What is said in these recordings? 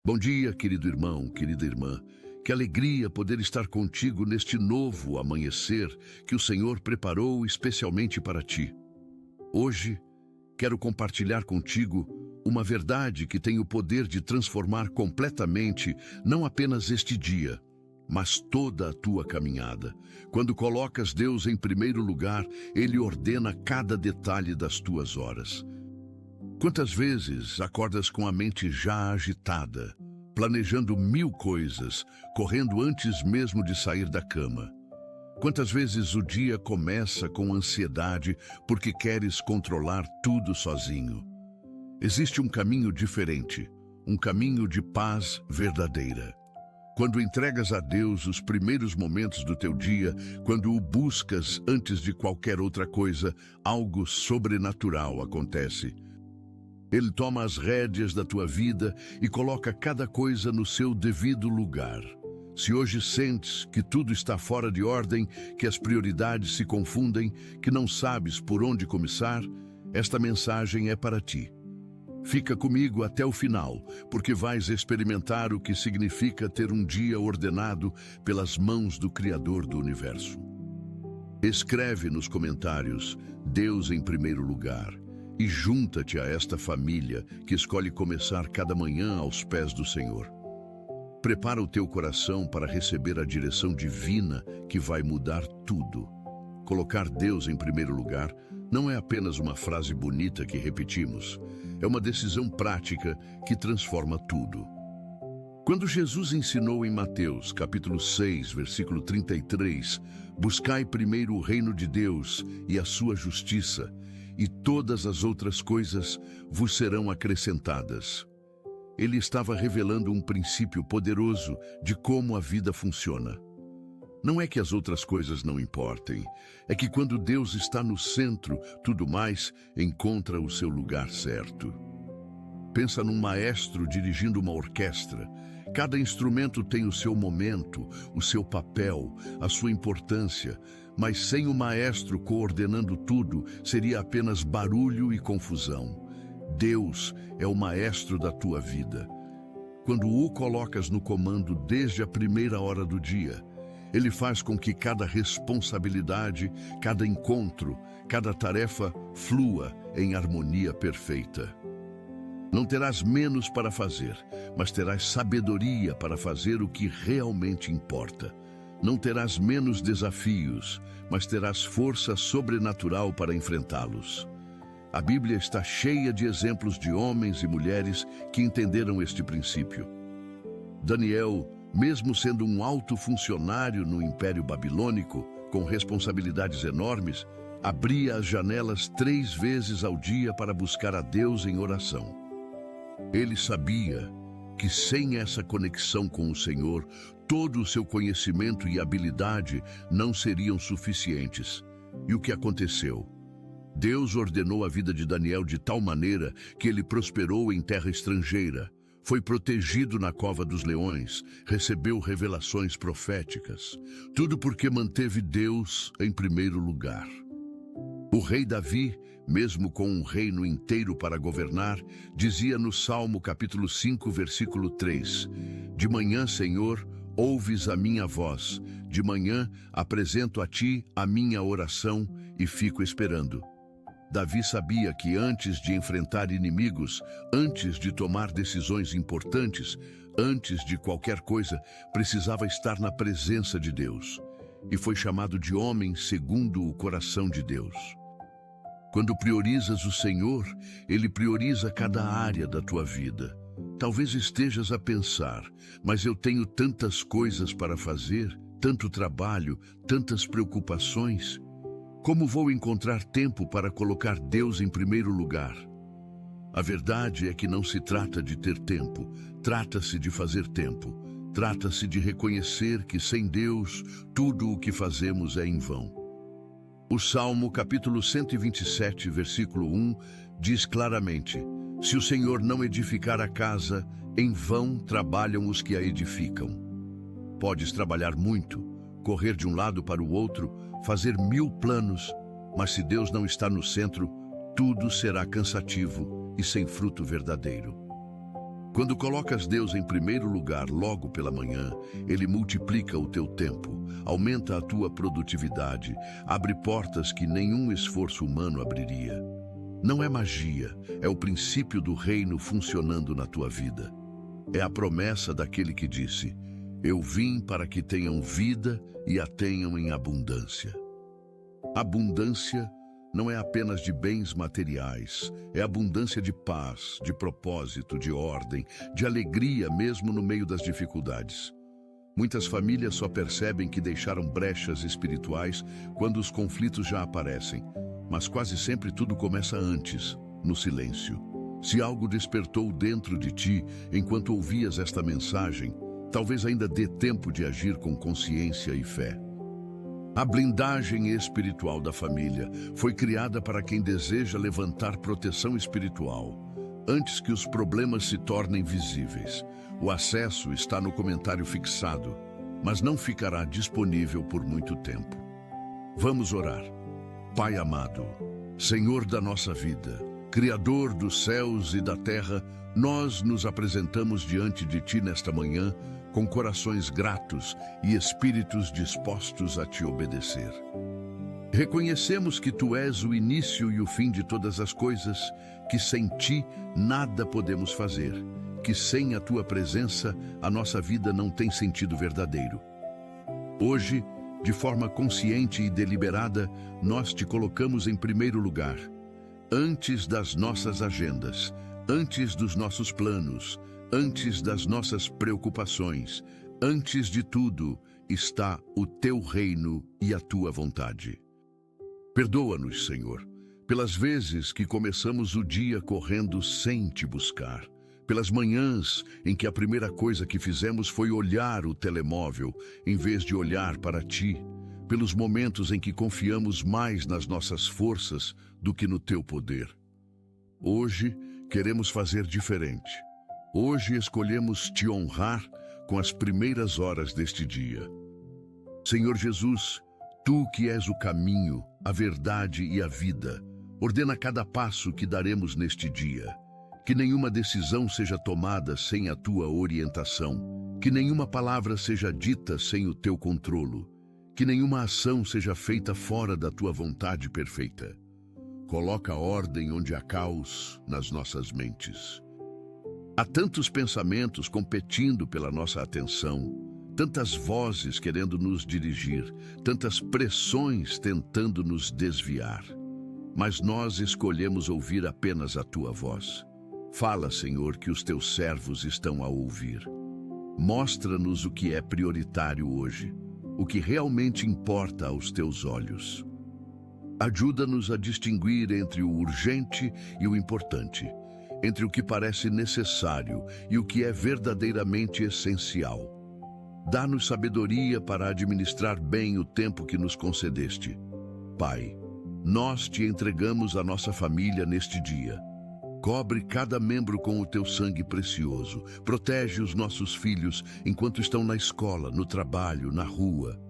Bom dia, querido irmão, querida irmã. Que alegria poder estar contigo neste novo amanhecer que o Senhor preparou especialmente para ti. Hoje, quero compartilhar contigo uma verdade que tem o poder de transformar completamente não apenas este dia, mas toda a tua caminhada. Quando colocas Deus em primeiro lugar, Ele ordena cada detalhe das tuas horas. Quantas vezes acordas com a mente já agitada, planejando mil coisas, correndo antes mesmo de sair da cama? Quantas vezes o dia começa com ansiedade porque queres controlar tudo sozinho? Existe um caminho diferente, um caminho de paz verdadeira. Quando entregas a Deus os primeiros momentos do teu dia, quando o buscas antes de qualquer outra coisa, algo sobrenatural acontece. Ele toma as rédeas da tua vida e coloca cada coisa no seu devido lugar. Se hoje sentes que tudo está fora de ordem, que as prioridades se confundem, que não sabes por onde começar, esta mensagem é para ti. Fica comigo até o final, porque vais experimentar o que significa ter um dia ordenado pelas mãos do Criador do Universo. Escreve nos comentários Deus em primeiro lugar e junta-te a esta família que escolhe começar cada manhã aos pés do Senhor. Prepara o teu coração para receber a direção divina que vai mudar tudo. Colocar Deus em primeiro lugar não é apenas uma frase bonita que repetimos, é uma decisão prática que transforma tudo. Quando Jesus ensinou em Mateus, capítulo 6, versículo 33, buscai primeiro o reino de Deus e a sua justiça, e todas as outras coisas vos serão acrescentadas. Ele estava revelando um princípio poderoso de como a vida funciona. Não é que as outras coisas não importem, é que quando Deus está no centro, tudo mais encontra o seu lugar certo. Pensa num maestro dirigindo uma orquestra. Cada instrumento tem o seu momento, o seu papel, a sua importância, mas sem o maestro coordenando tudo, seria apenas barulho e confusão. Deus é o maestro da tua vida. Quando o colocas no comando desde a primeira hora do dia, Ele faz com que cada responsabilidade, cada encontro, cada tarefa flua em harmonia perfeita. Não terás menos para fazer, mas terás sabedoria para fazer o que realmente importa. Não terás menos desafios, mas terás força sobrenatural para enfrentá-los. A Bíblia está cheia de exemplos de homens e mulheres que entenderam este princípio. Daniel, mesmo sendo um alto funcionário no Império Babilônico, com responsabilidades enormes, abria as janelas 3 vezes ao dia para buscar a Deus em oração. Ele sabia que sem essa conexão com o Senhor, todo o seu conhecimento e habilidade não seriam suficientes. E o que aconteceu? Deus ordenou a vida de Daniel de tal maneira que ele prosperou em terra estrangeira, foi protegido na cova dos leões, recebeu revelações proféticas. Tudo porque manteve Deus em primeiro lugar. O rei Davi, mesmo com um reino inteiro para governar, dizia no Salmo capítulo 5, versículo 3, De manhã, Senhor, ouves a minha voz, de manhã apresento a ti a minha oração e fico esperando. Davi sabia que antes de enfrentar inimigos, antes de tomar decisões importantes, antes de qualquer coisa, precisava estar na presença de Deus. E foi chamado de homem segundo o coração de Deus. Quando priorizas o Senhor, Ele prioriza cada área da tua vida. Talvez estejas a pensar, mas eu tenho tantas coisas para fazer, tanto trabalho, tantas preocupações. Como vou encontrar tempo para colocar Deus em primeiro lugar? A verdade é que não se trata de ter tempo, trata-se de fazer tempo. Trata-se de reconhecer que sem Deus, tudo o que fazemos é em vão. O Salmo capítulo 127, versículo 1, diz claramente, Se o Senhor não edificar a casa, em vão trabalham os que a edificam. Podes trabalhar muito, correr de um lado para o outro, fazer 1000 planos, mas se Deus não está no centro, tudo será cansativo e sem fruto verdadeiro. Quando colocas Deus em primeiro lugar logo pela manhã, Ele multiplica o teu tempo, aumenta a tua produtividade, abre portas que nenhum esforço humano abriria. Não é magia, é o princípio do reino funcionando na tua vida. É a promessa daquele que disse: eu vim para que tenham vida e a tenham em abundância. Abundância não é apenas de bens materiais, é abundância de paz, de propósito, de ordem, de alegria mesmo no meio das dificuldades. Muitas famílias só percebem que deixaram brechas espirituais quando os conflitos já aparecem, mas quase sempre tudo começa antes, no silêncio. Se algo despertou dentro de ti enquanto ouvias esta mensagem, talvez ainda dê tempo de agir com consciência e fé. A blindagem espiritual da família foi criada para quem deseja levantar proteção espiritual, antes que os problemas se tornem visíveis. O acesso está no comentário fixado, mas não ficará disponível por muito tempo. Vamos orar. Pai amado, Senhor da nossa vida, Criador dos céus e da terra, nós nos apresentamos diante de Ti nesta manhã com corações gratos e espíritos dispostos a Te obedecer. Reconhecemos que Tu és o início e o fim de todas as coisas, que sem Ti nada podemos fazer, que sem a Tua presença a nossa vida não tem sentido verdadeiro. Hoje, de forma consciente e deliberada, nós Te colocamos em primeiro lugar, antes das nossas agendas, antes dos nossos planos, antes das nossas preocupações, antes de tudo, está o Teu reino e a Tua vontade. Perdoa-nos, Senhor, pelas vezes que começamos o dia correndo sem Te buscar, pelas manhãs em que a primeira coisa que fizemos foi olhar o telemóvel em vez de olhar para Ti, pelos momentos em que confiamos mais nas nossas forças do que no Teu poder. Hoje queremos fazer diferente. Hoje escolhemos Te honrar com as primeiras horas deste dia. Senhor Jesus, Tu que és o caminho, a verdade e a vida, ordena cada passo que daremos neste dia. Que nenhuma decisão seja tomada sem a Tua orientação, que nenhuma palavra seja dita sem o Teu controlo, que nenhuma ação seja feita fora da Tua vontade perfeita. Coloca ordem onde há caos nas nossas mentes. Há tantos pensamentos competindo pela nossa atenção, tantas vozes querendo nos dirigir, tantas pressões tentando nos desviar. Mas nós escolhemos ouvir apenas a Tua voz. Fala, Senhor, que os Teus servos estão a ouvir. Mostra-nos o que é prioritário hoje, o que realmente importa aos Teus olhos. Ajuda-nos a distinguir entre o urgente e o importante, entre o que parece necessário e o que é verdadeiramente essencial. Dá-nos sabedoria para administrar bem o tempo que nos concedeste. Pai, nós Te entregamos a nossa família neste dia. Cobre cada membro com o Teu sangue precioso. Protege os nossos filhos enquanto estão na escola, no trabalho, na rua.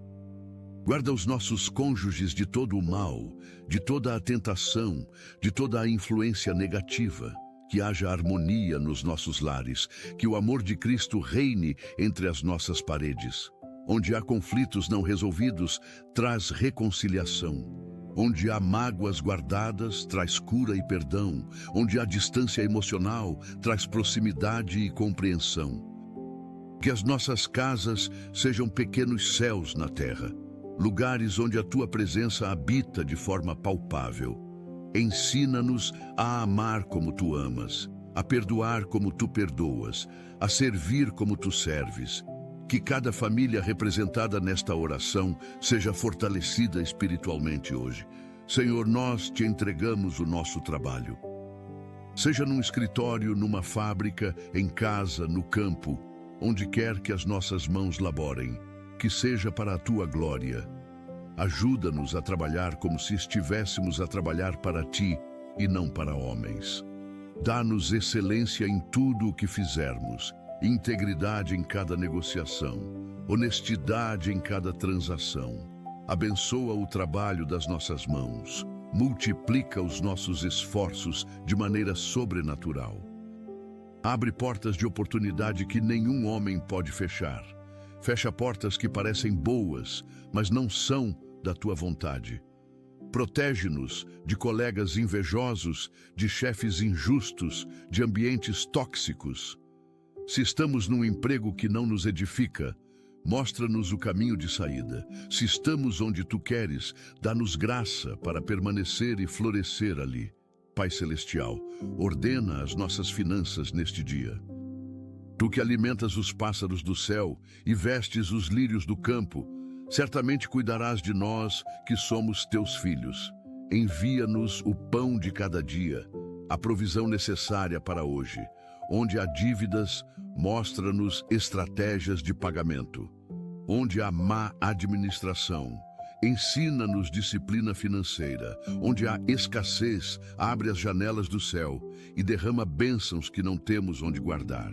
Guarda os nossos cônjuges de todo o mal, de toda a tentação, de toda a influência negativa. Que haja harmonia nos nossos lares, que o amor de Cristo reine entre as nossas paredes. Onde há conflitos não resolvidos, traz reconciliação. Onde há mágoas guardadas, traz cura e perdão. Onde há distância emocional, traz proximidade e compreensão. Que as nossas casas sejam pequenos céus na terra, lugares onde a Tua presença habita de forma palpável. Ensina-nos a amar como Tu amas, a perdoar como Tu perdoas, a servir como Tu serves. Que cada família representada nesta oração seja fortalecida espiritualmente hoje. Senhor, nós Te entregamos o nosso trabalho. Seja num escritório, numa fábrica, em casa, no campo, onde quer que as nossas mãos laborem, que seja para a Tua glória. Ajuda-nos a trabalhar como se estivéssemos a trabalhar para Ti e não para homens. Dá-nos excelência em tudo o que fizermos, integridade em cada negociação, honestidade em cada transação. Abençoa o trabalho das nossas mãos, multiplica os nossos esforços de maneira sobrenatural. Abre portas de oportunidade que nenhum homem pode fechar. Fecha portas que parecem boas, mas não são da tua vontade. Protege-nos de colegas invejosos, de chefes injustos, de ambientes tóxicos. Se estamos num emprego que não nos edifica, mostra-nos o caminho de saída. Se estamos onde tu queres, dá-nos graça para permanecer e florescer ali. Pai Celestial, ordena as nossas finanças neste dia. Tu que alimentas os pássaros do céu e vestes os lírios do campo, certamente cuidarás de nós que somos teus filhos. Envia-nos o pão de cada dia, a provisão necessária para hoje. Onde há dívidas, mostra-nos estratégias de pagamento. Onde há má administração, ensina-nos disciplina financeira. Onde há escassez, abre as janelas do céu e derrama bênçãos que não temos onde guardar.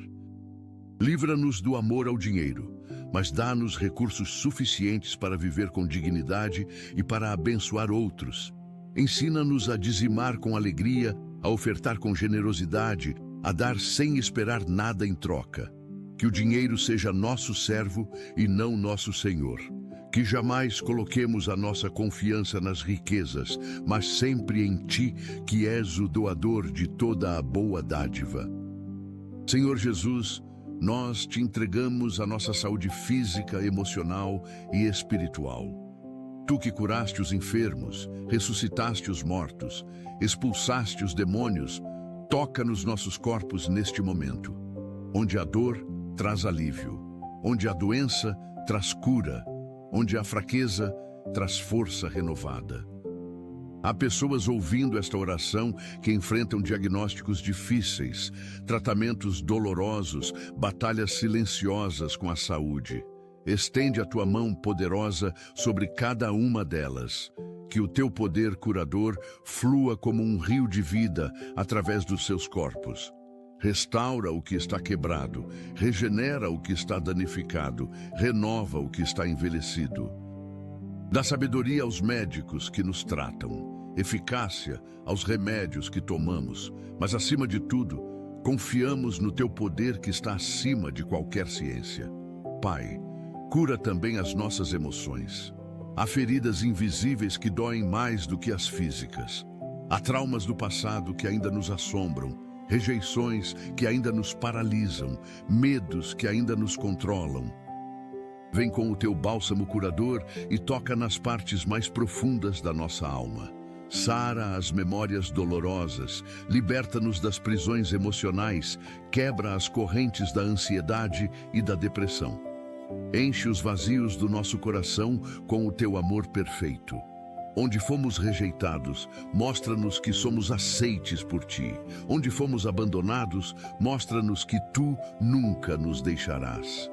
Livra-nos do amor ao dinheiro, mas dá-nos recursos suficientes para viver com dignidade e para abençoar outros. Ensina-nos a dizimar com alegria, a ofertar com generosidade, a dar sem esperar nada em troca. Que o dinheiro seja nosso servo e não nosso senhor. Que jamais coloquemos a nossa confiança nas riquezas, mas sempre em Ti, que és o doador de toda a boa dádiva. Senhor Jesus, nós Te entregamos a nossa saúde física, emocional e espiritual. Tu que curaste os enfermos, ressuscitaste os mortos, expulsaste os demônios, toca nos nossos corpos neste momento. Onde há dor, traz alívio. Onde há doença, traz cura. Onde há fraqueza, traz força renovada. Há pessoas ouvindo esta oração que enfrentam diagnósticos difíceis, tratamentos dolorosos, batalhas silenciosas com a saúde. Estende a tua mão poderosa sobre cada uma delas. Que o teu poder curador flua como um rio de vida através dos seus corpos. Restaura o que está quebrado, regenera o que está danificado, renova o que está envelhecido. Dá sabedoria aos médicos que nos tratam, eficácia aos remédios que tomamos, mas acima de tudo, confiamos no teu poder que está acima de qualquer ciência. Pai, cura também as nossas emoções. Há feridas invisíveis que doem mais do que as físicas. Há traumas do passado que ainda nos assombram, rejeições que ainda nos paralisam, medos que ainda nos controlam. Vem com o teu bálsamo curador e toca nas partes mais profundas da nossa alma. Sara as memórias dolorosas, liberta-nos das prisões emocionais, quebra as correntes da ansiedade e da depressão. Enche os vazios do nosso coração com o teu amor perfeito. Onde fomos rejeitados, mostra-nos que somos aceites por Ti. Onde fomos abandonados, mostra-nos que Tu nunca nos deixarás.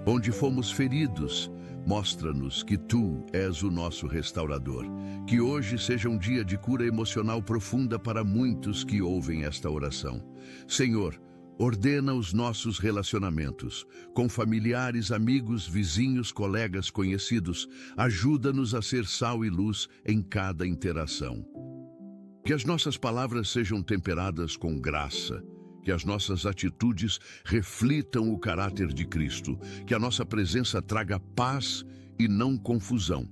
Onde fomos feridos, mostra-nos que Tu és o nosso restaurador. Que hoje seja um dia de cura emocional profunda para muitos que ouvem esta oração. Senhor, ordena os nossos relacionamentos, com familiares, amigos, vizinhos, colegas, conhecidos. Ajuda-nos a ser sal e luz em cada interação. Que as nossas palavras sejam temperadas com graça, que as nossas atitudes reflitam o caráter de Cristo, que a nossa presença traga paz e não confusão.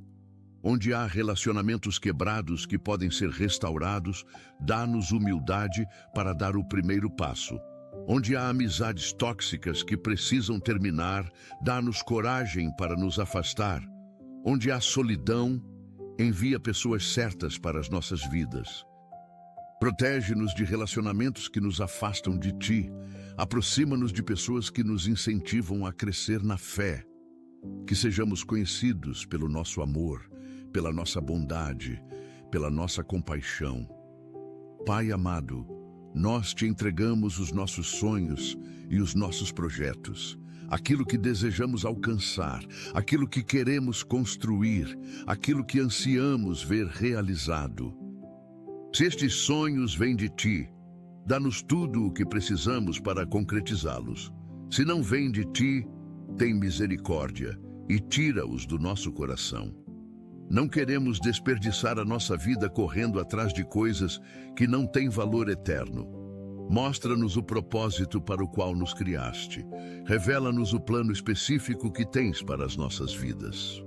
Onde há relacionamentos quebrados que podem ser restaurados, dá-nos humildade para dar o primeiro passo. Onde há amizades tóxicas que precisam terminar, dá-nos coragem para nos afastar. Onde há solidão, envia pessoas certas para as nossas vidas. Protege-nos de relacionamentos que nos afastam de Ti. Aproxima-nos de pessoas que nos incentivam a crescer na fé. Que sejamos conhecidos pelo nosso amor, pela nossa bondade, pela nossa compaixão. Pai amado, nós Te entregamos os nossos sonhos e os nossos projetos, aquilo que desejamos alcançar, aquilo que queremos construir, aquilo que ansiamos ver realizado. Se estes sonhos vêm de Ti, dá-nos tudo o que precisamos para concretizá-los. Se não vêm de Ti, tem misericórdia e tira-os do nosso coração. Não queremos desperdiçar a nossa vida correndo atrás de coisas que não têm valor eterno. Mostra-nos o propósito para o qual nos criaste. Revela-nos o plano específico que tens para as nossas vidas.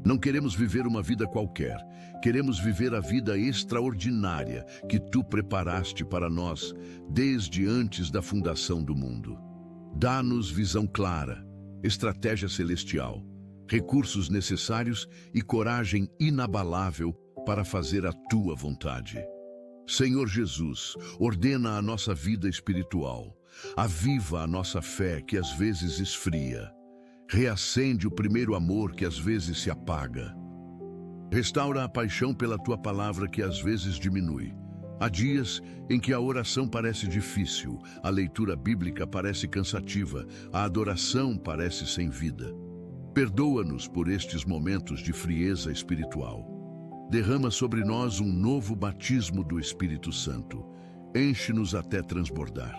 Não queremos viver uma vida qualquer. Queremos viver a vida extraordinária que Tu preparaste para nós desde antes da fundação do mundo. Dá-nos visão clara, estratégia celestial, recursos necessários e coragem inabalável para fazer a Tua vontade. Senhor Jesus, ordena a nossa vida espiritual. Aviva a nossa fé que às vezes esfria. Reacende o primeiro amor que às vezes se apaga. Restaura a paixão pela Tua palavra que às vezes diminui. Há dias em que a oração parece difícil, a leitura bíblica parece cansativa, a adoração parece sem vida. Perdoa-nos por estes momentos de frieza espiritual. Derrama sobre nós um novo batismo do Espírito Santo. Enche-nos até transbordar.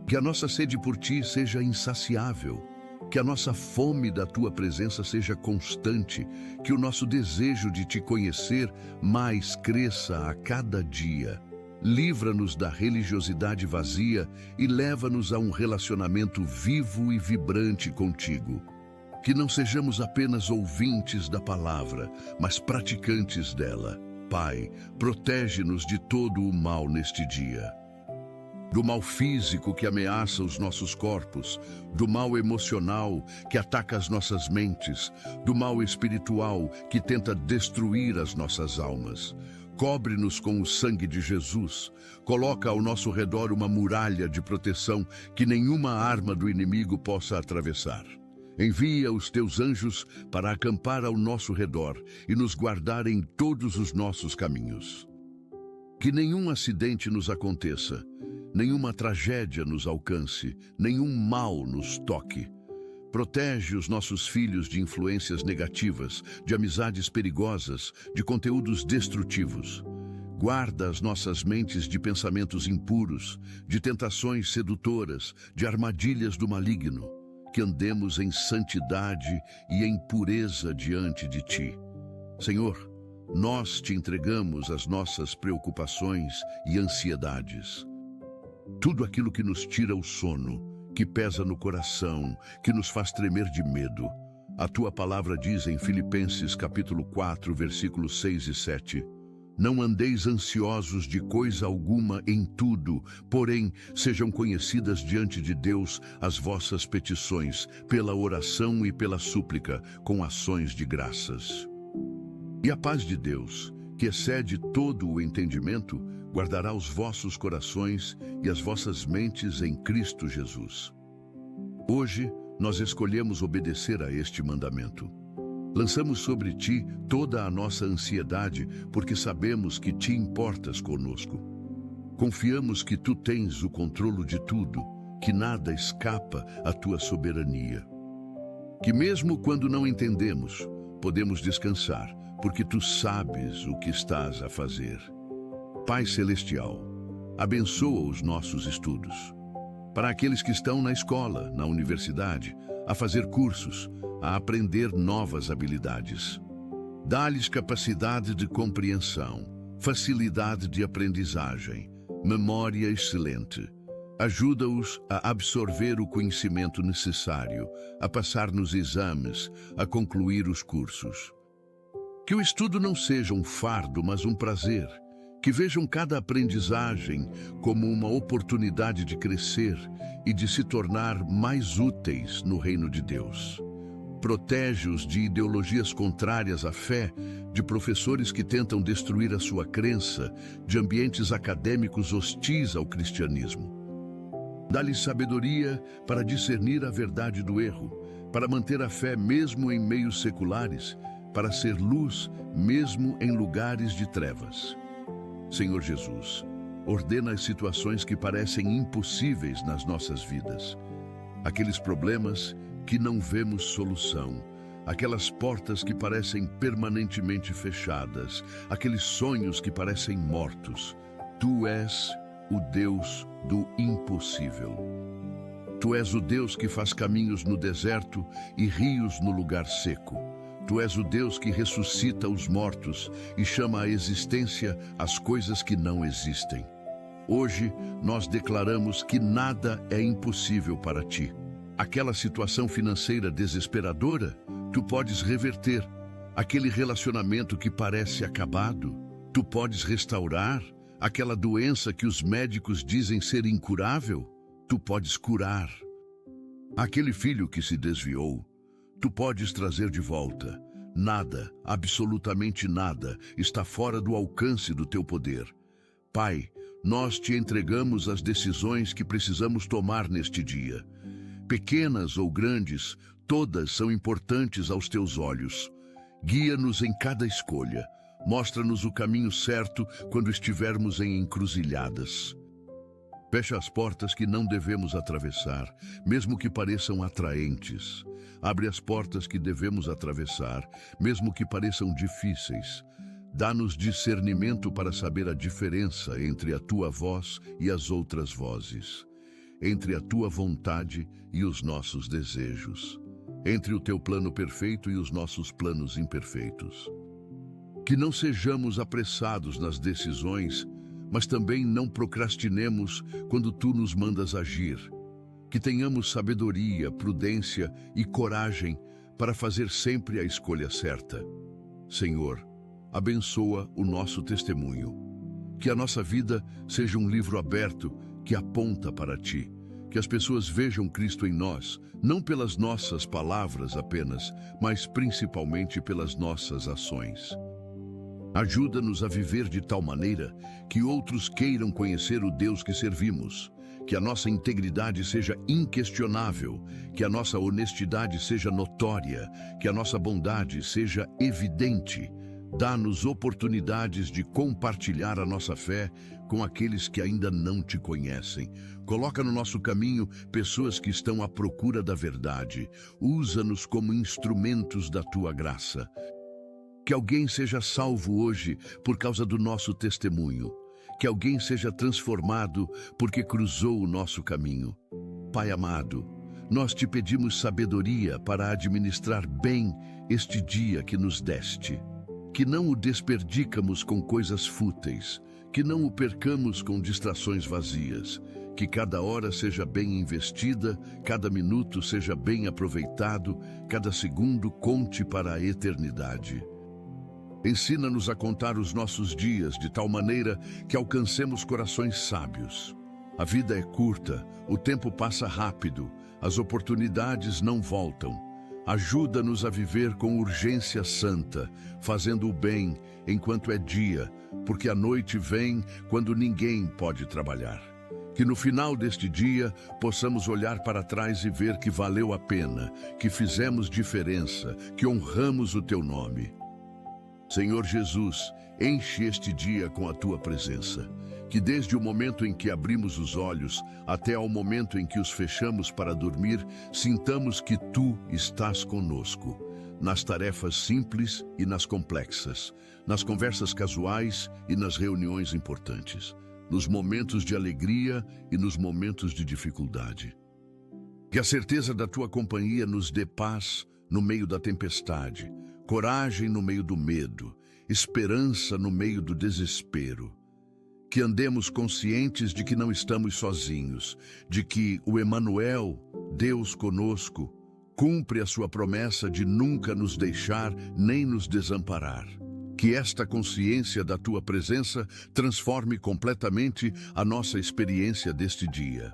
Que a nossa sede por Ti seja insaciável. Que a nossa fome da Tua presença seja constante, que o nosso desejo de Te conhecer mais cresça a cada dia. Livra-nos da religiosidade vazia e leva-nos a um relacionamento vivo e vibrante contigo. Que não sejamos apenas ouvintes da palavra, mas praticantes dela. Pai, protege-nos de todo o mal neste dia. Do mal físico que ameaça os nossos corpos, do mal emocional que ataca as nossas mentes, do mal espiritual que tenta destruir as nossas almas. Cobre-nos com o sangue de Jesus, coloca ao nosso redor uma muralha de proteção que nenhuma arma do inimigo possa atravessar. Envia os Teus anjos para acampar ao nosso redor e nos guardar em todos os nossos caminhos. Que nenhum acidente nos aconteça, nenhuma tragédia nos alcance, nenhum mal nos toque. Protege os nossos filhos de influências negativas, de amizades perigosas, de conteúdos destrutivos. Guarda as nossas mentes de pensamentos impuros, de tentações sedutoras, de armadilhas do maligno. Que andemos em santidade e em pureza diante de Ti. Senhor, nós Te entregamos as nossas preocupações e ansiedades. Tudo aquilo que nos tira o sono, que pesa no coração, que nos faz tremer de medo. A Tua palavra diz em Filipenses capítulo 4, versículos 6 e 7, Não andeis ansiosos de coisa alguma em tudo, porém sejam conhecidas diante de Deus as vossas petições, pela oração e pela súplica, com ações de graças. E a paz de Deus, que excede todo o entendimento, guardará os vossos corações e as vossas mentes em Cristo Jesus. Hoje, nós escolhemos obedecer a este mandamento. Lançamos sobre Ti toda a nossa ansiedade, porque sabemos que Te importas conosco. Confiamos que Tu tens o controle de tudo, que nada escapa à Tua soberania. Que mesmo quando não entendemos, podemos descansar, porque Tu sabes o que estás a fazer. Pai Celestial, abençoa os nossos estudos. Para aqueles que estão na escola, na universidade, a fazer cursos, a aprender novas habilidades. Dá-lhes capacidade de compreensão, facilidade de aprendizagem, memória excelente. Ajuda-os a absorver o conhecimento necessário, a passar nos exames, a concluir os cursos. Que o estudo não seja um fardo, mas um prazer. Que vejam cada aprendizagem como uma oportunidade de crescer e de se tornar mais úteis no reino de Deus. Protege-os de ideologias contrárias à fé, de professores que tentam destruir a sua crença, de ambientes acadêmicos hostis ao cristianismo. Dá-lhes sabedoria para discernir a verdade do erro, para manter a fé mesmo em meios seculares, para ser luz mesmo em lugares de trevas. Senhor Jesus, ordena as situações que parecem impossíveis nas nossas vidas. Aqueles problemas que não vemos solução, aquelas portas que parecem permanentemente fechadas, aqueles sonhos que parecem mortos. Tu és o Deus do impossível. Tu és o Deus que faz caminhos no deserto e rios no lugar seco. Tu és o Deus que ressuscita os mortos e chama à existência as coisas que não existem. Hoje, nós declaramos que nada é impossível para ti. Aquela situação financeira desesperadora, tu podes reverter. Aquele relacionamento que parece acabado, tu podes restaurar. Aquela doença que os médicos dizem ser incurável, tu podes curar. Aquele filho que se desviou, tu podes trazer de volta. Nada, absolutamente nada, está fora do alcance do teu poder. Pai, nós te entregamos as decisões que precisamos tomar neste dia. Pequenas ou grandes, todas são importantes aos teus olhos. Guia-nos em cada escolha. Mostra-nos o caminho certo quando estivermos em encruzilhadas. Fecha as portas que não devemos atravessar, mesmo que pareçam atraentes. Abre as portas que devemos atravessar, mesmo que pareçam difíceis. Dá-nos discernimento para saber a diferença entre a tua voz e as outras vozes, entre a tua vontade e os nossos desejos, entre o teu plano perfeito e os nossos planos imperfeitos. Que não sejamos apressados nas decisões, mas também não procrastinemos quando tu nos mandas agir. Que tenhamos sabedoria, prudência e coragem para fazer sempre a escolha certa. Senhor, abençoa o nosso testemunho. Que a nossa vida seja um livro aberto que aponta para ti. Que as pessoas vejam Cristo em nós, não pelas nossas palavras apenas, mas principalmente pelas nossas ações. Ajuda-nos a viver de tal maneira que outros queiram conhecer o Deus que servimos, que a nossa integridade seja inquestionável, que a nossa honestidade seja notória, que a nossa bondade seja evidente. Dá-nos oportunidades de compartilhar a nossa fé com aqueles que ainda não te conhecem. Coloca no nosso caminho pessoas que estão à procura da verdade. Usa-nos como instrumentos da tua graça. Que alguém seja salvo hoje por causa do nosso testemunho. Que alguém seja transformado porque cruzou o nosso caminho. Pai amado, nós te pedimos sabedoria para administrar bem este dia que nos deste. Que não o desperdicamos com coisas fúteis, que não o percamos com distrações vazias, que cada hora seja bem investida, cada minuto seja bem aproveitado, cada segundo conte para a eternidade. Ensina-nos a contar os nossos dias de tal maneira que alcancemos corações sábios. A vida é curta, o tempo passa rápido, as oportunidades não voltam. Ajuda-nos a viver com urgência santa, fazendo o bem enquanto é dia, porque a noite vem quando ninguém pode trabalhar. Que no final deste dia possamos olhar para trás e ver que valeu a pena, que fizemos diferença, que honramos o teu nome. Senhor Jesus, enche este dia com a tua presença. Que desde o momento em que abrimos os olhos até ao momento em que os fechamos para dormir, sintamos que tu estás conosco, nas tarefas simples e nas complexas, nas conversas casuais e nas reuniões importantes, nos momentos de alegria e nos momentos de dificuldade. Que a certeza da tua companhia nos dê paz no meio da tempestade, coragem no meio do medo, esperança no meio do desespero. Que andemos conscientes de que não estamos sozinhos, de que o Emanuel, Deus conosco, cumpre a sua promessa de nunca nos deixar nem nos desamparar. Que esta consciência da tua presença transforme completamente a nossa experiência deste dia.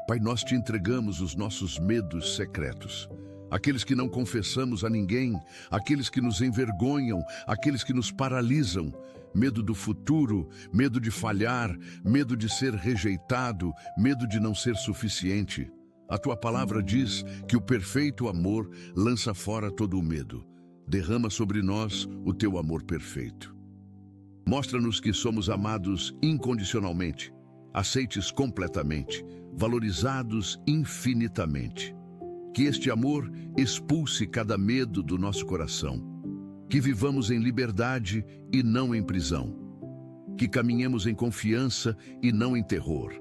Pai, nós te entregamos os nossos medos secretos, aqueles que não confessamos a ninguém, aqueles que nos envergonham, aqueles que nos paralisam. Medo do futuro, medo de falhar, medo de ser rejeitado, medo de não ser suficiente. A tua palavra diz que o perfeito amor lança fora todo o medo. Derrama sobre nós o teu amor perfeito. Mostra-nos que somos amados incondicionalmente, aceites completamente, valorizados infinitamente. Que este amor expulse cada medo do nosso coração. Que vivamos em liberdade e não em prisão. Que caminhemos em confiança e não em terror.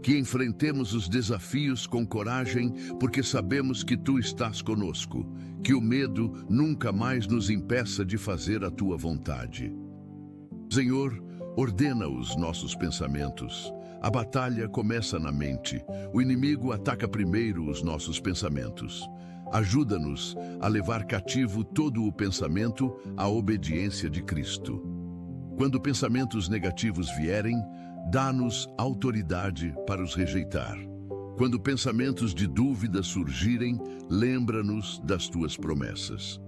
Que enfrentemos os desafios com coragem, porque sabemos que tu estás conosco. Que o medo nunca mais nos impeça de fazer a tua vontade. Senhor, ordena os nossos pensamentos. A batalha começa na mente. O inimigo ataca primeiro os nossos pensamentos. Ajuda-nos a levar cativo todo o pensamento à obediência de Cristo. Quando pensamentos negativos vierem, dá-nos autoridade para os rejeitar. Quando pensamentos de dúvida surgirem, lembra-nos das tuas promessas.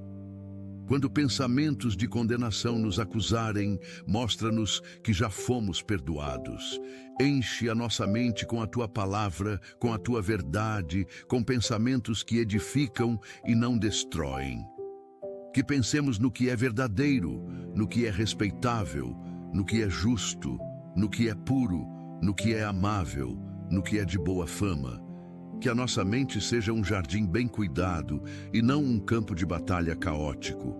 Quando pensamentos de condenação nos acusarem, mostra-nos que já fomos perdoados. Enche a nossa mente com a tua palavra, com a tua verdade, com pensamentos que edificam e não destroem. Que pensemos no que é verdadeiro, no que é respeitável, no que é justo, no que é puro, no que é amável, no que é de boa fama. Que a nossa mente seja um jardim bem cuidado e não um campo de batalha caótico.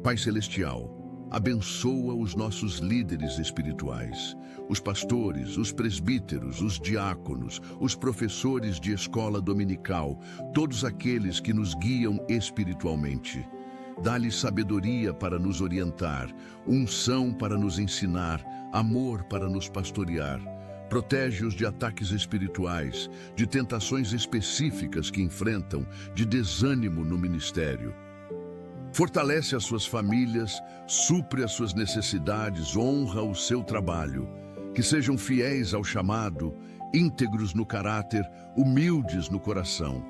Pai Celestial, abençoa os nossos líderes espirituais, os pastores, os presbíteros, os diáconos, os professores de escola dominical, todos aqueles que nos guiam espiritualmente. Dá-lhes sabedoria para nos orientar, unção para nos ensinar, amor para nos pastorear. Protege-os de ataques espirituais, de tentações específicas que enfrentam, de desânimo no ministério. Fortalece as suas famílias, supre as suas necessidades, honra o seu trabalho. Que sejam fiéis ao chamado, íntegros no caráter, humildes no coração.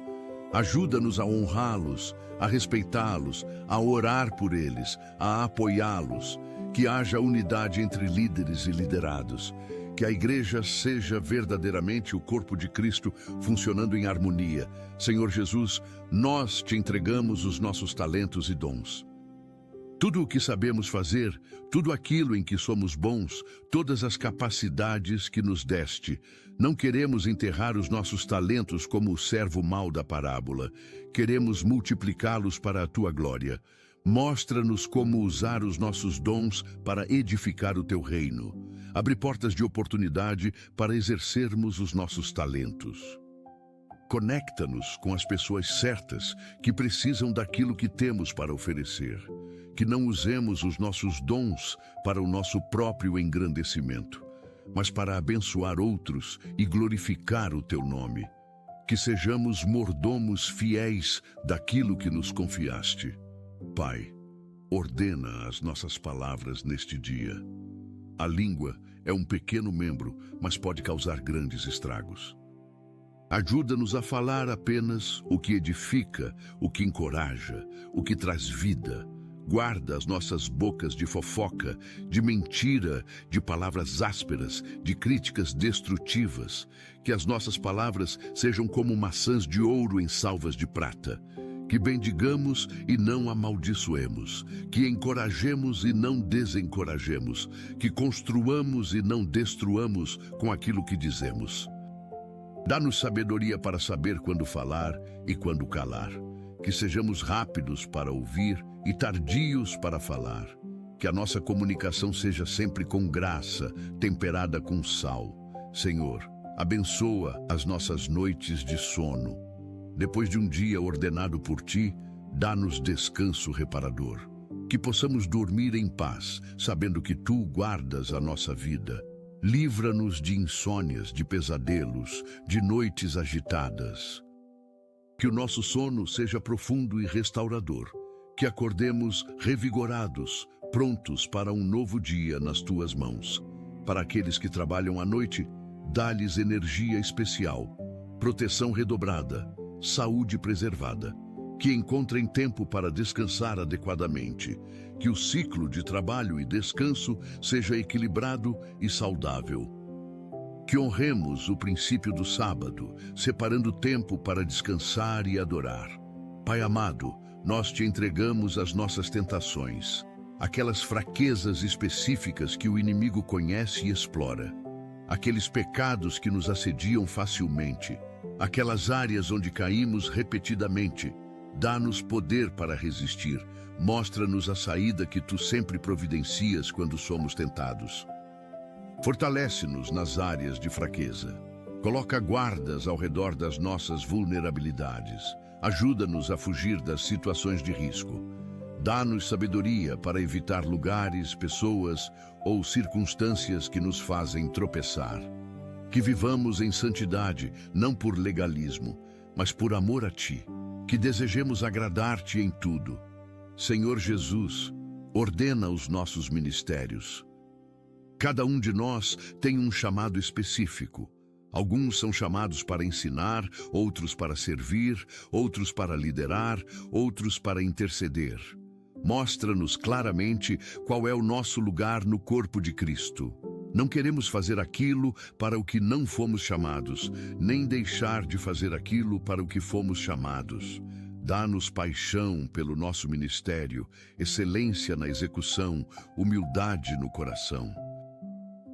Ajuda-nos a honrá-los, a respeitá-los, a orar por eles, a apoiá-los. Que haja unidade entre líderes e liderados. Que a igreja seja verdadeiramente o corpo de Cristo funcionando em harmonia. Senhor Jesus, nós te entregamos os nossos talentos e dons. Tudo o que sabemos fazer, tudo aquilo em que somos bons, todas as capacidades que nos deste. Não queremos enterrar os nossos talentos como o servo mau da parábola. Queremos multiplicá-los para a tua glória. Mostra-nos como usar os nossos dons para edificar o teu reino. Abre portas de oportunidade para exercermos os nossos talentos. Conecta-nos com as pessoas certas que precisam daquilo que temos para oferecer. Que não usemos os nossos dons para o nosso próprio engrandecimento, mas para abençoar outros e glorificar o teu nome. Que sejamos mordomos fiéis daquilo que nos confiaste. Pai, ordena as nossas palavras neste dia. A língua é um pequeno membro, mas pode causar grandes estragos. Ajuda-nos a falar apenas o que edifica, o que encoraja, o que traz vida. Guarda as nossas bocas de fofoca, de mentira, de palavras ásperas, de críticas destrutivas. Que as nossas palavras sejam como maçãs de ouro em salvas de prata. Que bendigamos e não amaldiçoemos, que encorajemos e não desencorajemos, que construamos e não destruamos com aquilo que dizemos. Dá-nos sabedoria para saber quando falar e quando calar, que sejamos rápidos para ouvir e tardios para falar, que a nossa comunicação seja sempre com graça, temperada com sal. Senhor, abençoa as nossas noites de sono. Depois de um dia ordenado por ti, dá-nos descanso reparador. Que possamos dormir em paz, sabendo que tu guardas a nossa vida. Livra-nos de insônias, de pesadelos, de noites agitadas. Que o nosso sono seja profundo e restaurador. Que acordemos revigorados, prontos para um novo dia nas tuas mãos. Para aqueles que trabalham à noite, dá-lhes energia especial, proteção redobrada, saúde preservada, que encontrem tempo para descansar adequadamente, que o ciclo de trabalho e descanso seja equilibrado e saudável. Que honremos o princípio do sábado, separando tempo para descansar e adorar. Pai amado, nós te entregamos as nossas tentações, aquelas fraquezas específicas que o inimigo conhece e explora, aqueles pecados que nos assediam facilmente, aquelas áreas onde caímos repetidamente. Dá-nos poder para resistir. Mostra-nos a saída que tu sempre providencias quando somos tentados. Fortalece-nos nas áreas de fraqueza. Coloca guardas ao redor das nossas vulnerabilidades. Ajuda-nos a fugir das situações de risco. Dá-nos sabedoria para evitar lugares, pessoas ou circunstâncias que nos fazem tropeçar. Que vivamos em santidade, não por legalismo, mas por amor a Ti. Que desejemos agradar-Te em tudo. Senhor Jesus, ordena os nossos ministérios. Cada um de nós tem um chamado específico. Alguns são chamados para ensinar, outros para servir, outros para liderar, outros para interceder. Mostra-nos claramente qual é o nosso lugar no corpo de Cristo. Não queremos fazer aquilo para o que não fomos chamados, nem deixar de fazer aquilo para o que fomos chamados. Dá-nos paixão pelo nosso ministério, excelência na execução, humildade no coração.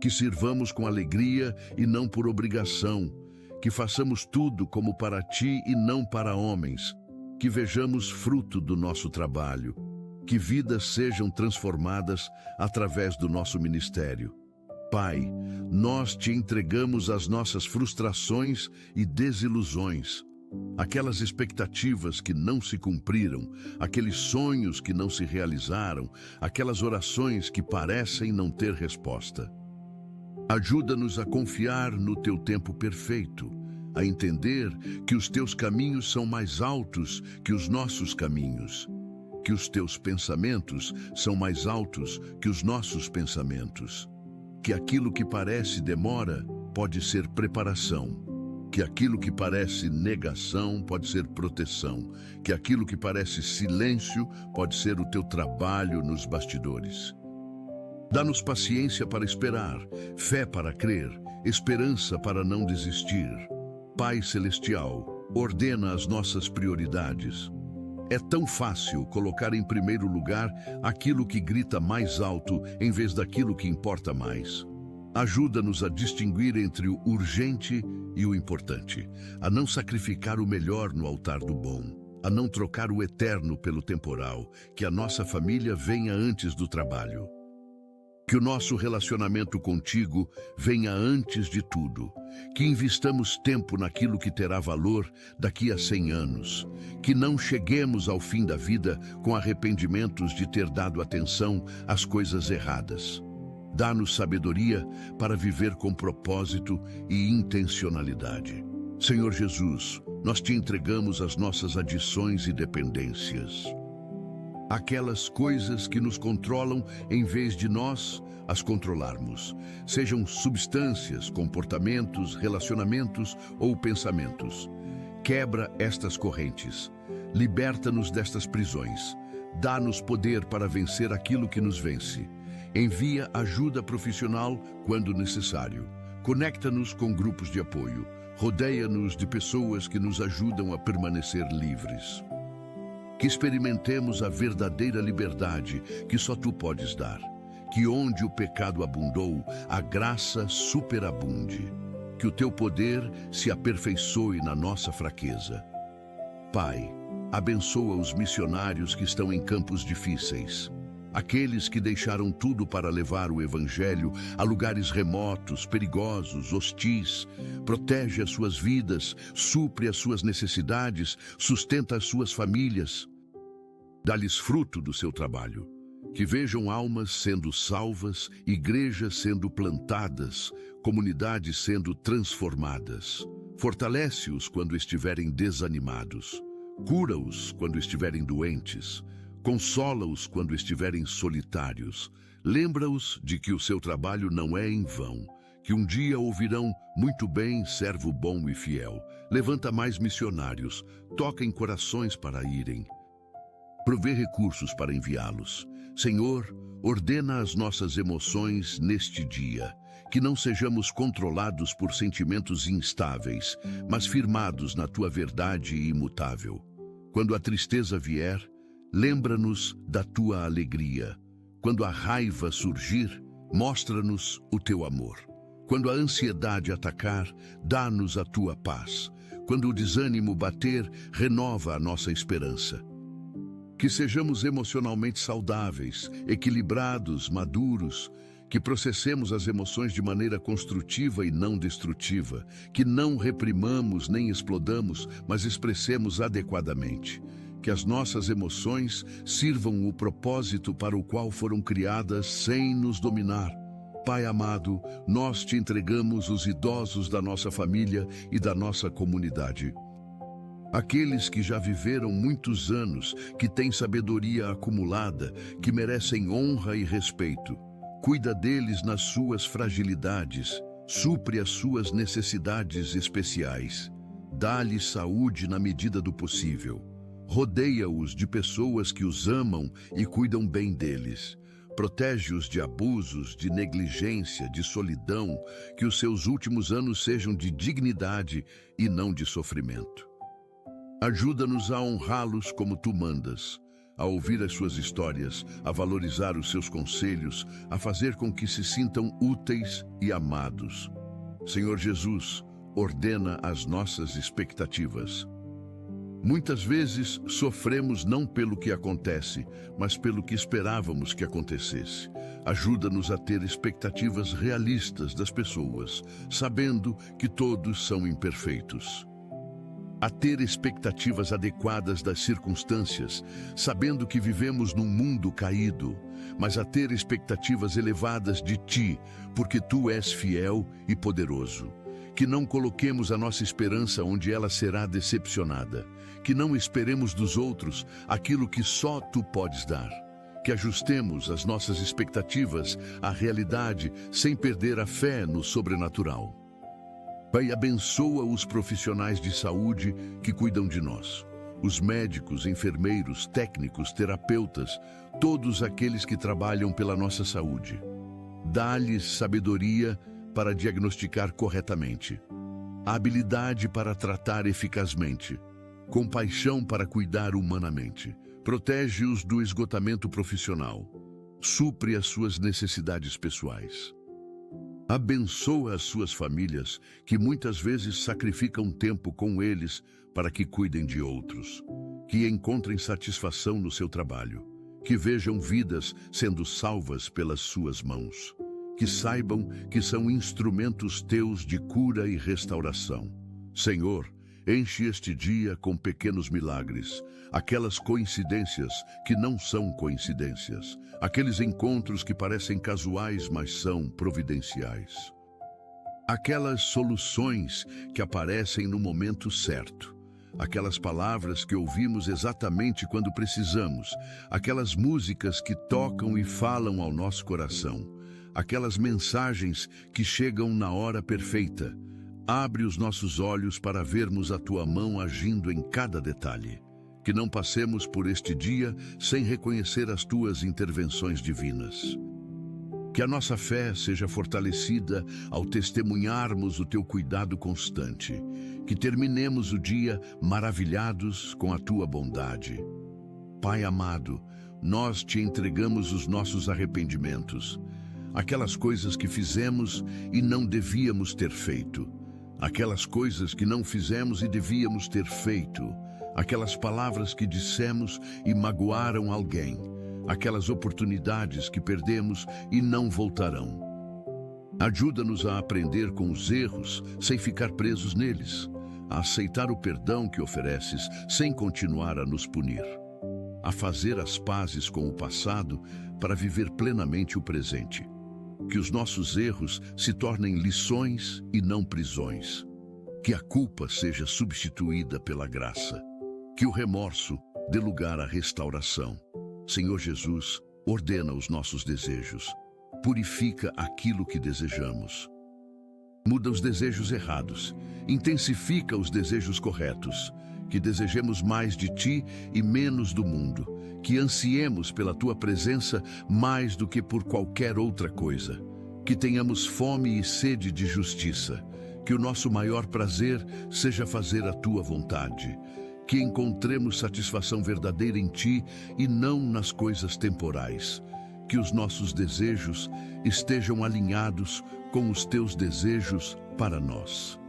Que sirvamos com alegria e não por obrigação, que façamos tudo como para Ti e não para homens, que vejamos fruto do nosso trabalho, que vidas sejam transformadas através do nosso ministério. Pai, nós Te entregamos as nossas frustrações e desilusões, aquelas expectativas que não se cumpriram, aqueles sonhos que não se realizaram, aquelas orações que parecem não ter resposta. Ajuda-nos a confiar no Teu tempo perfeito, a entender que os Teus caminhos são mais altos que os nossos caminhos, que os Teus pensamentos são mais altos que os nossos pensamentos, que aquilo que parece demora pode ser preparação, que aquilo que parece negação pode ser proteção, que aquilo que parece silêncio pode ser o Teu trabalho nos bastidores. Dá-nos paciência para esperar, fé para crer, esperança para não desistir. Pai Celestial, ordena as nossas prioridades. É tão fácil colocar em primeiro lugar aquilo que grita mais alto em vez daquilo que importa mais. Ajuda-nos a distinguir entre o urgente e o importante, a não sacrificar o melhor no altar do bom, a não trocar o eterno pelo temporal, que a nossa família venha antes do trabalho. Que o nosso relacionamento contigo venha antes de tudo. Que investamos tempo naquilo que terá valor daqui a 100 anos. Que não cheguemos ao fim da vida com arrependimentos de ter dado atenção às coisas erradas. Dá-nos sabedoria para viver com propósito e intencionalidade. Senhor Jesus, nós Te entregamos as nossas adições e dependências. Aquelas coisas que nos controlam em vez de nós as controlarmos, sejam substâncias, comportamentos, relacionamentos ou pensamentos. Quebra estas correntes, liberta-nos destas prisões, dá-nos poder para vencer aquilo que nos vence. Envia ajuda profissional quando necessário. Conecta-nos com grupos de apoio, rodeia-nos de pessoas que nos ajudam a permanecer livres. Que experimentemos a verdadeira liberdade que só Tu podes dar. Que onde o pecado abundou, a graça superabunde. Que o Teu poder se aperfeiçoe na nossa fraqueza. Pai, abençoa os missionários que estão em campos difíceis. Aqueles que deixaram tudo para levar o Evangelho a lugares remotos, perigosos, hostis. Protege as suas vidas, supre as suas necessidades, sustenta as suas famílias. Dá-lhes fruto do seu trabalho. Que vejam almas sendo salvas, igrejas sendo plantadas, comunidades sendo transformadas. Fortalece-os quando estiverem desanimados. Cura-os quando estiverem doentes. Consola-os quando estiverem solitários. Lembra-os de que o seu trabalho não é em vão, que um dia ouvirão: muito bem, servo bom e fiel. Levanta mais missionários, toca em corações para irem. Provê recursos para enviá-los. Senhor, ordena as nossas emoções neste dia, que não sejamos controlados por sentimentos instáveis, mas firmados na Tua verdade imutável. Quando a tristeza vier, lembra-nos da Tua alegria. Quando a raiva surgir, mostra-nos o Teu amor. Quando a ansiedade atacar, dá-nos a Tua paz. Quando o desânimo bater, renova a nossa esperança. Que sejamos emocionalmente saudáveis, equilibrados, maduros, que processemos as emoções de maneira construtiva e não destrutiva, que não reprimamos nem explodamos, mas expressemos adequadamente. Que as nossas emoções sirvam o propósito para o qual foram criadas sem nos dominar. Pai amado, nós te entregamos os idosos da nossa família e da nossa comunidade. Aqueles que já viveram muitos anos, que têm sabedoria acumulada, que merecem honra e respeito. Cuida deles nas suas fragilidades, supre as suas necessidades especiais. Dá-lhes saúde na medida do possível. Rodeia-os de pessoas que os amam e cuidam bem deles. Protege-os de abusos, de negligência, de solidão, que os seus últimos anos sejam de dignidade e não de sofrimento. Ajuda-nos a honrá-los como tu mandas, a ouvir as suas histórias, a valorizar os seus conselhos, a fazer com que se sintam úteis e amados. Senhor Jesus, ordena as nossas expectativas. Muitas vezes sofremos não pelo que acontece, mas pelo que esperávamos que acontecesse. Ajuda-nos a ter expectativas realistas das pessoas, sabendo que todos são imperfeitos. A ter expectativas adequadas das circunstâncias, sabendo que vivemos num mundo caído, mas a ter expectativas elevadas de ti, porque tu és fiel e poderoso. Que não coloquemos a nossa esperança onde ela será decepcionada. Que não esperemos dos outros aquilo que só tu podes dar. Que ajustemos as nossas expectativas à realidade sem perder a fé no sobrenatural. Pai, abençoa os profissionais de saúde que cuidam de nós. Os médicos, enfermeiros, técnicos, terapeutas, todos aqueles que trabalham pela nossa saúde. Dá-lhes sabedoria para diagnosticar corretamente, a habilidade para tratar eficazmente, compaixão para cuidar humanamente. Protege-os do esgotamento profissional, supre as suas necessidades pessoais. Abençoa as suas famílias, que muitas vezes sacrificam tempo com eles para que cuidem de outros, que encontrem satisfação no seu trabalho, que vejam vidas sendo salvas pelas suas mãos. Que saibam que são instrumentos teus de cura e restauração. Senhor, enche este dia com pequenos milagres, aquelas coincidências que não são coincidências, aqueles encontros que parecem casuais, mas são providenciais. Aquelas soluções que aparecem no momento certo, aquelas palavras que ouvimos exatamente quando precisamos, aquelas músicas que tocam e falam ao nosso coração, aquelas mensagens que chegam na hora perfeita. Abre os nossos olhos para vermos a tua mão agindo em cada detalhe. Que não passemos por este dia sem reconhecer as tuas intervenções divinas. Que a nossa fé seja fortalecida ao testemunharmos o teu cuidado constante. Que terminemos o dia maravilhados com a tua bondade. Pai amado, nós te entregamos os nossos arrependimentos. Aquelas coisas que fizemos e não devíamos ter feito. Aquelas coisas que não fizemos e devíamos ter feito. Aquelas palavras que dissemos e magoaram alguém. Aquelas oportunidades que perdemos e não voltarão. Ajuda-nos a aprender com os erros sem ficar presos neles. A aceitar o perdão que ofereces sem continuar a nos punir. A fazer as pazes com o passado para viver plenamente o presente. Que os nossos erros se tornem lições e não prisões. Que a culpa seja substituída pela graça. Que o remorso dê lugar à restauração. Senhor Jesus, ordena os nossos desejos. Purifica aquilo que desejamos. Muda os desejos errados. Intensifica os desejos corretos. Que desejemos mais de Ti e menos do mundo. Que ansiemos pela Tua presença mais do que por qualquer outra coisa. Que tenhamos fome e sede de justiça. Que o nosso maior prazer seja fazer a Tua vontade. Que encontremos satisfação verdadeira em Ti e não nas coisas temporais. Que os nossos desejos estejam alinhados com os Teus desejos para nós.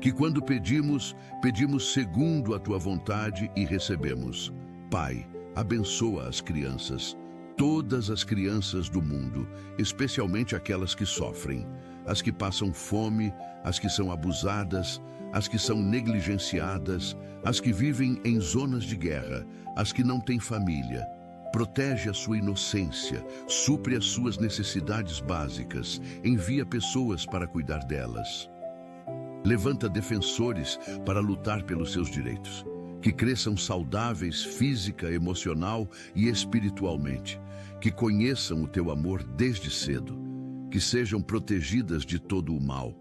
Que quando pedimos, pedimos segundo a Tua vontade e recebemos. Pai, abençoa as crianças, todas as crianças do mundo, especialmente aquelas que sofrem, as que passam fome, as que são abusadas, as que são negligenciadas, as que vivem em zonas de guerra, as que não têm família. Protege a sua inocência, supre as suas necessidades básicas, envia pessoas para cuidar delas. Levanta defensores para lutar pelos seus direitos, que cresçam saudáveis física, emocional e espiritualmente, que conheçam o teu amor desde cedo, que sejam protegidas de todo o mal,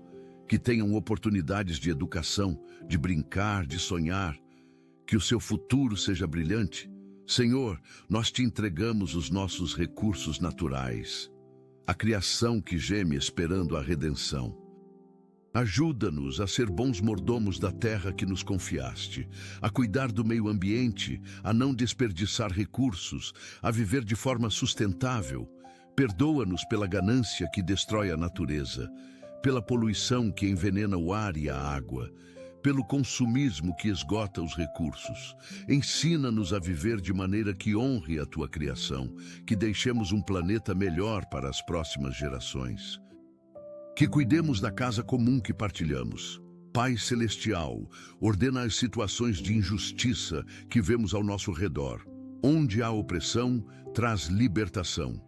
que tenham oportunidades de educação, de brincar, de sonhar, que o seu futuro seja brilhante. Senhor, nós te entregamos os nossos recursos naturais, a criação que geme esperando a redenção. Ajuda-nos a ser bons mordomos da terra que nos confiaste, a cuidar do meio ambiente, a não desperdiçar recursos, a viver de forma sustentável. Perdoa-nos pela ganância que destrói a natureza, pela poluição que envenena o ar e a água, pelo consumismo que esgota os recursos. Ensina-nos a viver de maneira que honre a tua criação, que deixemos um planeta melhor para as próximas gerações. Que cuidemos da casa comum que partilhamos. Pai Celestial, ordena as situações de injustiça que vemos ao nosso redor. Onde há opressão, traz libertação.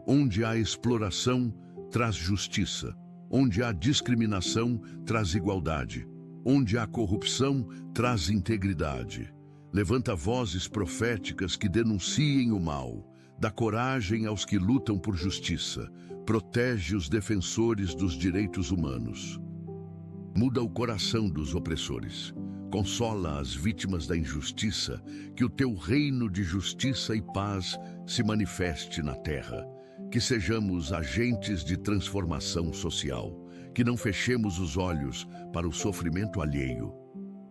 Onde há exploração, traz justiça. Onde há discriminação, traz igualdade. Onde há corrupção, traz integridade. Levanta vozes proféticas que denunciem o mal. Dá coragem aos que lutam por justiça. Protege os defensores dos direitos humanos. Muda o coração dos opressores. Consola as vítimas da injustiça. Que o teu reino de justiça e paz se manifeste na terra. Que sejamos agentes de transformação social. Que não fechemos os olhos para o sofrimento alheio.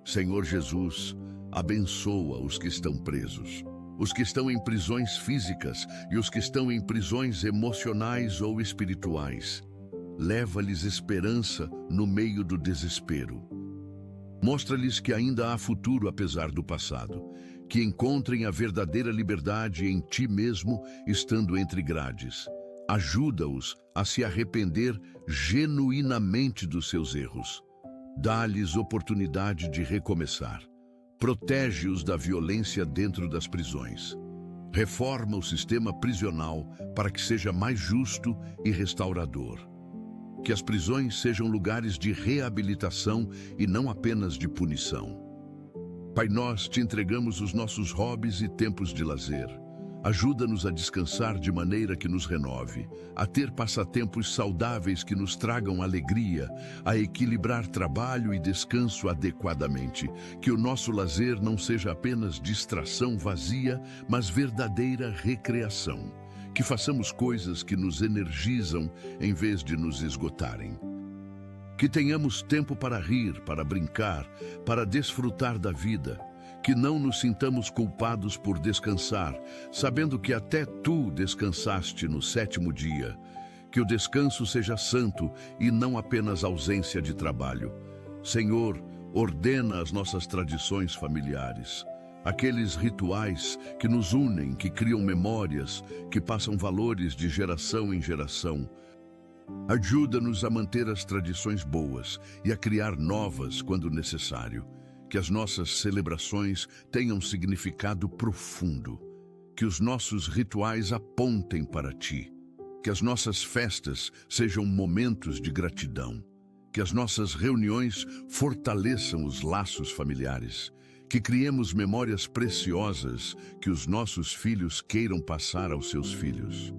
Senhor Jesus, abençoa os que estão presos, os que estão em prisões físicas e os que estão em prisões emocionais ou espirituais. Leva-lhes esperança no meio do desespero. Mostra-lhes que ainda há futuro apesar do passado, que encontrem a verdadeira liberdade em ti mesmo, estando entre grades. Ajuda-os a se arrepender genuinamente dos seus erros. Dá-lhes oportunidade de recomeçar. Protege-os da violência dentro das prisões. Reforma o sistema prisional para que seja mais justo e restaurador. Que as prisões sejam lugares de reabilitação e não apenas de punição. Pai, nós te entregamos os nossos hobbies e tempos de lazer. Ajuda-nos a descansar de maneira que nos renove, a ter passatempos saudáveis que nos tragam alegria, a equilibrar trabalho e descanso adequadamente, que o nosso lazer não seja apenas distração vazia, mas verdadeira recreação, que façamos coisas que nos energizam em vez de nos esgotarem. Que tenhamos tempo para rir, para brincar, para desfrutar da vida. Que não nos sintamos culpados por descansar, sabendo que até tu descansaste no 7º dia. Que o descanso seja santo e não apenas ausência de trabalho. Senhor, ordena as nossas tradições familiares, aqueles rituais que nos unem, que criam memórias, que passam valores de geração em geração. Ajuda-nos a manter as tradições boas e a criar novas quando necessário. Que as nossas celebrações tenham significado profundo. Que os nossos rituais apontem para ti. Que as nossas festas sejam momentos de gratidão. Que as nossas reuniões fortaleçam os laços familiares. Que criemos memórias preciosas que os nossos filhos queiram passar aos seus filhos.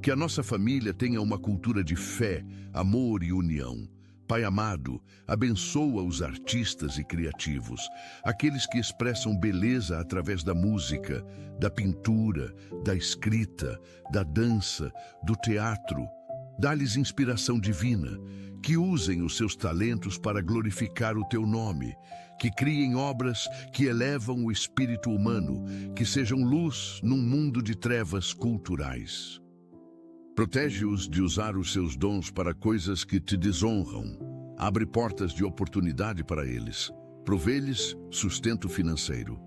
Que a nossa família tenha uma cultura de fé, amor e união. Pai amado, abençoa os artistas e criativos, aqueles que expressam beleza através da música, da pintura, da escrita, da dança, do teatro. Dá-lhes inspiração divina, que usem os seus talentos para glorificar o teu nome, que criem obras que elevam o espírito humano, que sejam luz num mundo de trevas culturais. Protege-os de usar os seus dons para coisas que te desonram. Abre portas de oportunidade para eles. Provê-lhes sustento financeiro.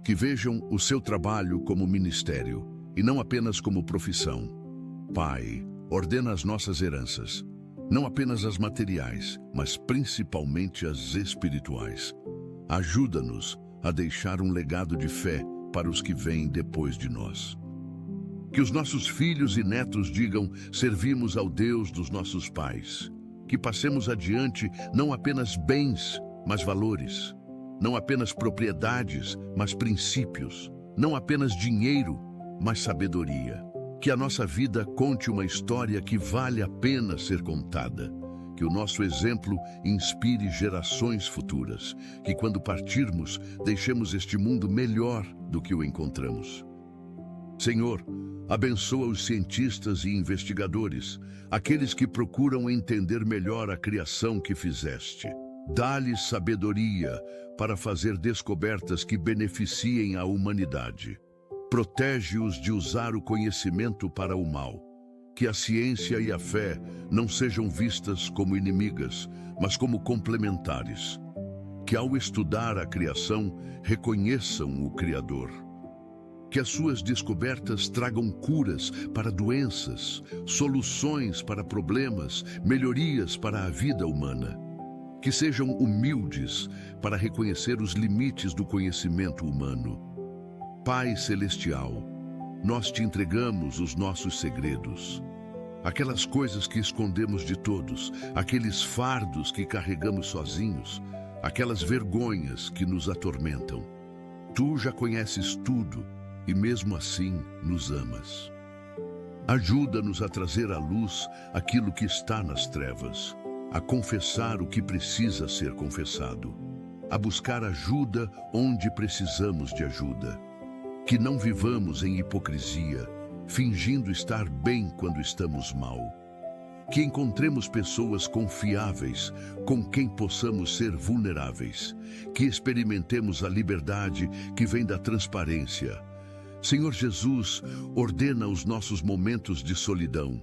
Que vejam o seu trabalho como ministério e não apenas como profissão. Pai, ordena as nossas heranças, não apenas as materiais, mas principalmente as espirituais. Ajuda-nos a deixar um legado de fé para os que vêm depois de nós. Que os nossos filhos e netos digam: servimos ao Deus dos nossos pais. Que passemos adiante não apenas bens, mas valores. Não apenas propriedades, mas princípios. Não apenas dinheiro, mas sabedoria. Que a nossa vida conte uma história que vale a pena ser contada. Que o nosso exemplo inspire gerações futuras. Que quando partirmos, deixemos este mundo melhor do que o encontramos. Senhor, abençoa os cientistas e investigadores, aqueles que procuram entender melhor a criação que fizeste. Dá-lhes sabedoria para fazer descobertas que beneficiem a humanidade. Protege-os de usar o conhecimento para o mal. Que a ciência e a fé não sejam vistas como inimigas, mas como complementares. Que ao estudar a criação, reconheçam o Criador. Que as suas descobertas tragam curas para doenças, soluções para problemas, melhorias para a vida humana. Que sejam humildes para reconhecer os limites do conhecimento humano. Pai Celestial, nós te entregamos os nossos segredos. Aquelas coisas que escondemos de todos, aqueles fardos que carregamos sozinhos, aquelas vergonhas que nos atormentam. Tu já conheces tudo e mesmo assim nos amas. Ajuda-nos a trazer à luz aquilo que está nas trevas, a confessar o que precisa ser confessado, a buscar ajuda onde precisamos de ajuda. Que não vivamos em hipocrisia, fingindo estar bem quando estamos mal. Que encontremos pessoas confiáveis com quem possamos ser vulneráveis. Que experimentemos a liberdade que vem da transparência. Senhor Jesus, ordena os nossos momentos de solidão.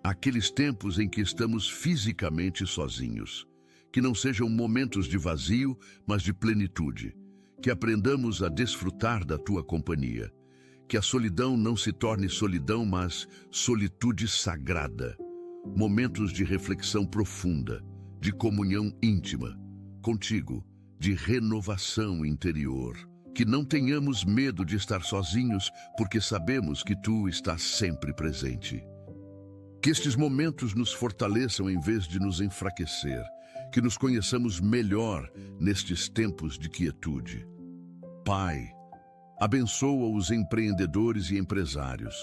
Aqueles tempos em que estamos fisicamente sozinhos. Que não sejam momentos de vazio, mas de plenitude. Que aprendamos a desfrutar da tua companhia. Que a solidão não se torne solidão, mas solitude sagrada. Momentos de reflexão profunda, de comunhão íntima contigo, de renovação interior. Que não tenhamos medo de estar sozinhos, porque sabemos que tu estás sempre presente. Que estes momentos nos fortaleçam em vez de nos enfraquecer. Que nos conheçamos melhor nestes tempos de quietude. Pai, abençoa os empreendedores e empresários,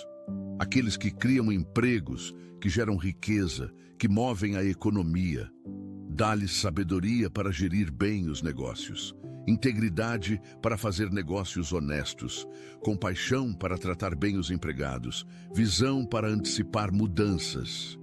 aqueles que criam empregos, que geram riqueza, que movem a economia. Dá-lhes sabedoria para gerir bem os negócios, integridade para fazer negócios honestos, compaixão para tratar bem os empregados, visão para antecipar mudanças.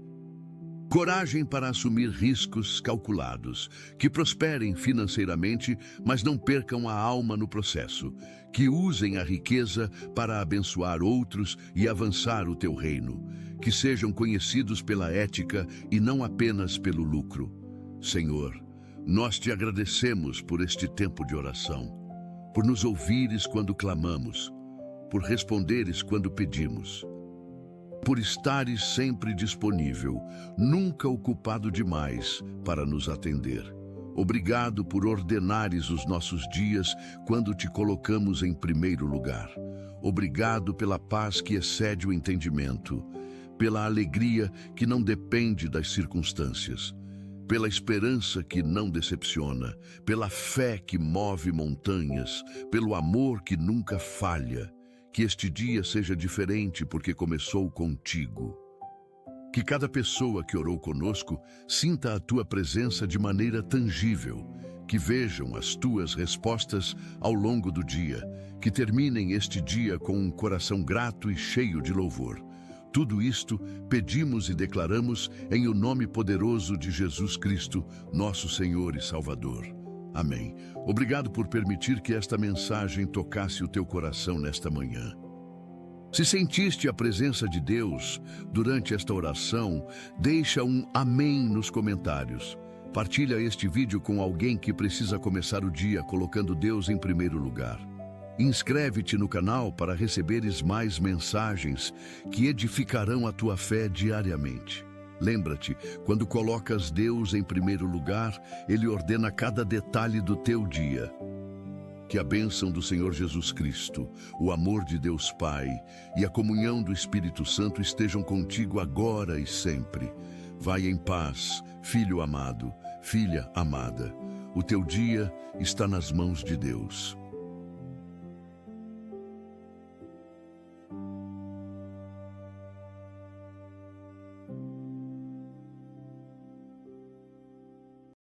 Coragem para assumir riscos calculados, que prosperem financeiramente, mas não percam a alma no processo, que usem a riqueza para abençoar outros e avançar o teu reino, que sejam conhecidos pela ética e não apenas pelo lucro. Senhor, nós te agradecemos por este tempo de oração, por nos ouvires quando clamamos, por responderes quando pedimos, por estares sempre disponível, nunca ocupado demais para nos atender. Obrigado por ordenares os nossos dias quando te colocamos em primeiro lugar. Obrigado pela paz que excede o entendimento, pela alegria que não depende das circunstâncias, pela esperança que não decepciona, pela fé que move montanhas, pelo amor que nunca falha. Que este dia seja diferente porque começou contigo. Que cada pessoa que orou conosco sinta a tua presença de maneira tangível, que vejam as tuas respostas ao longo do dia, que terminem este dia com um coração grato e cheio de louvor. Tudo isto pedimos e declaramos em o nome poderoso de Jesus Cristo, nosso Senhor e Salvador. Amém. Obrigado por permitir que esta mensagem tocasse o teu coração nesta manhã. Se sentiste a presença de Deus durante esta oração, deixa um amém nos comentários. Partilha este vídeo com alguém que precisa começar o dia colocando Deus em primeiro lugar. Inscreve-te no canal para receberes mais mensagens que edificarão a tua fé diariamente. Lembra-te, quando colocas Deus em primeiro lugar, Ele ordena cada detalhe do teu dia. Que a bênção do Senhor Jesus Cristo, o amor de Deus Pai e a comunhão do Espírito Santo estejam contigo agora e sempre. Vai em paz, filho amado, filha amada. O teu dia está nas mãos de Deus.